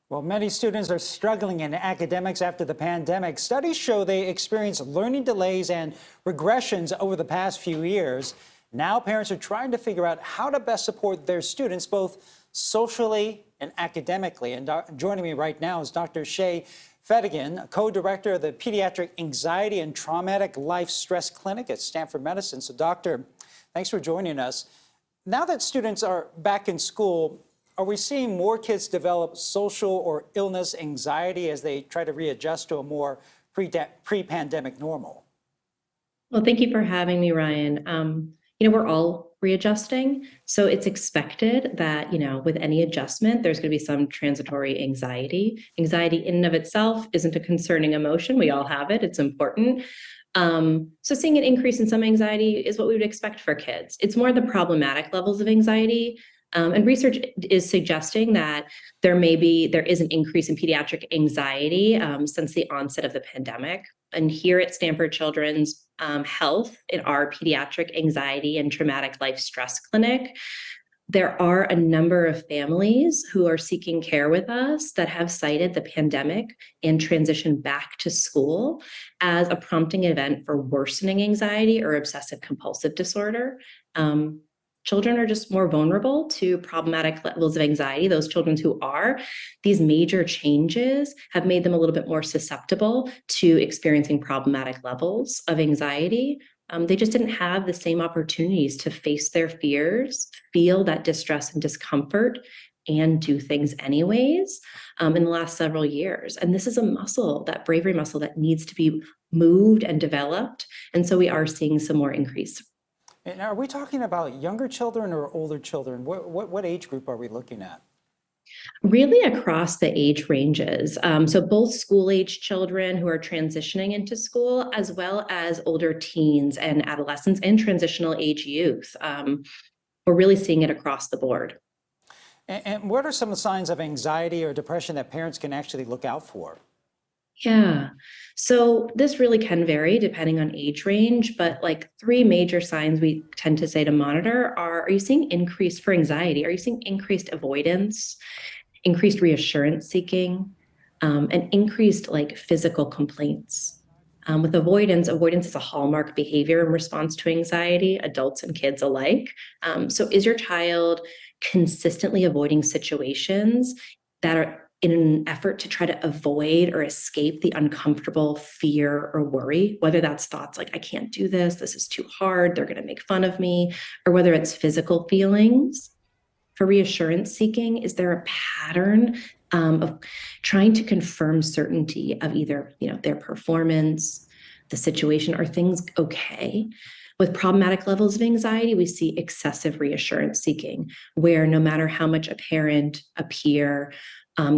Well, many students are struggling in academics after the pandemic. Studies show they experience learning delays and regressions over the past few years. Now parents are trying to figure out how to best support their students, both socially and academically. And joining me right now is Dr. Shay Fetigin, co-director of the Pediatric Anxiety and Traumatic Life Stress Clinic at Stanford Medicine. So, doctor, thanks for joining us. Now that students are back in school, are we seeing more kids develop social or illness anxiety as they try to readjust to a more pre-pandemic normal? Well, thank you for having me, Ryan. We're all readjusting. So it's expected that, with any adjustment, there's going to be some transitory anxiety. Anxiety in and of itself isn't a concerning emotion. We all have it. It's important. So seeing an increase in some anxiety is what we would expect for kids. It's more the problematic levels of anxiety. And research is suggesting that there is an increase in pediatric anxiety since the onset of the pandemic. And here at Stanford Children's Health, in our Pediatric Anxiety and Traumatic Life Stress Clinic, there are a number of families who are seeking care with us that have cited the pandemic and transition back to school as a prompting event for worsening anxiety or obsessive compulsive disorder. Children are just more vulnerable to problematic levels of anxiety. Those children who are, these major changes have made them a little bit more susceptible to experiencing problematic levels of anxiety. They just didn't have the same opportunities to face their fears, feel that distress and discomfort, and do things anyways in the last several years. And this is a muscle, that bravery muscle, that needs to be moved and developed. And so we are seeing some more increase. And are we talking about younger children or older children? What age group are we looking at? Really across the age ranges. So both school-age children who are transitioning into school, as well as older teens and adolescents and transitional age youth. We're really seeing it across the board. And what are some signs of anxiety or depression that parents can actually look out for? Yeah. So this really can vary depending on age range, but like three major signs we tend to say to monitor are you seeing increased for anxiety? Are you seeing increased avoidance, increased reassurance seeking, and increased physical complaints? With avoidance is a hallmark behavior in response to anxiety, adults and kids alike. So is your child consistently avoiding situations that are in an effort to try to avoid or escape the uncomfortable fear or worry, whether that's thoughts like, I can't do this is too hard, they're going to make fun of me, or whether it's physical feelings? For reassurance seeking, is there a pattern of trying to confirm certainty of either, their performance, the situation, are things okay? With problematic levels of anxiety, we see excessive reassurance seeking, where no matter how much a parent, a peer,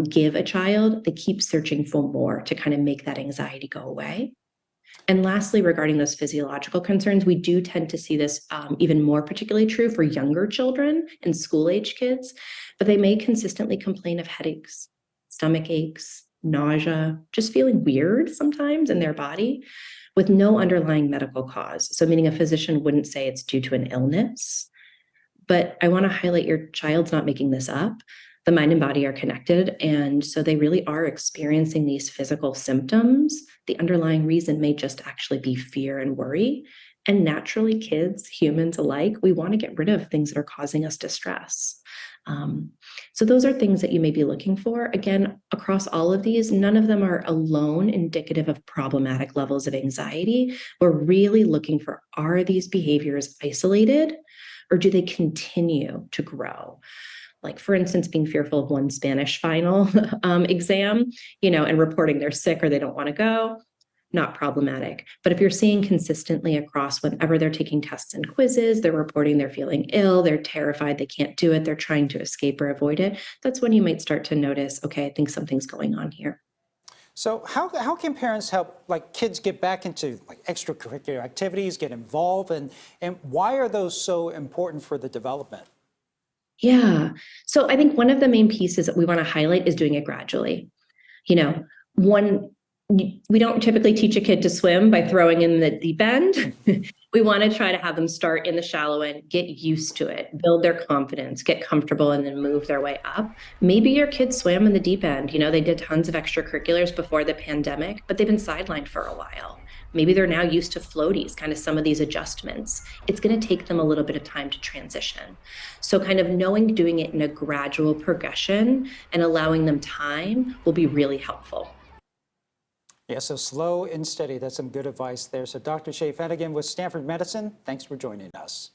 give a child, they keep searching for more to kind of make that anxiety go away. And lastly, regarding those physiological concerns, we do tend to see this even more particularly true for younger children and school-age kids, but they may consistently complain of headaches, stomach aches, nausea, just feeling weird sometimes in their body with no underlying medical cause. So meaning a physician wouldn't say it's due to an illness. But I want to highlight your child's not making this up. The mind and body are connected, and so they really are experiencing these physical symptoms. The underlying reason may just actually be fear and worry. And naturally, kids, humans alike, we want to get rid of things that are causing us distress. So those are things that you may be looking for. Again, across all of these, none of them are alone indicative of problematic levels of anxiety. We're really looking for, are these behaviors isolated, or do they continue to grow? Like, for instance, being fearful of one Spanish final exam, and reporting they're sick or they don't want to go, not problematic. But if you're seeing consistently across whenever they're taking tests and quizzes, they're reporting they're feeling ill, they're terrified, they can't do it, they're trying to escape or avoid it, that's when you might start to notice, okay, I think something's going on here. So how can parents help kids get back into extracurricular activities, get involved, and why are those so important for the development? Yeah. So I think one of the main pieces that we want to highlight is doing it gradually. One we don't typically teach a kid to swim by throwing in the deep end. We want to try to have them start in the shallow end, get used to it, build their confidence, get comfortable, and then move their way up. Maybe your kids swam in the deep end. You know, they did tons of extracurriculars before the pandemic, but they've been sidelined for a while. Maybe they're now used to floaties, kind of some of these adjustments. It's going to take them a little bit of time to transition. So kind of knowing doing it in a gradual progression and allowing them time will be really helpful. Yeah, so slow and steady. That's some good advice there. So Dr. Shay Fadigan with Stanford Medicine, thanks for joining us.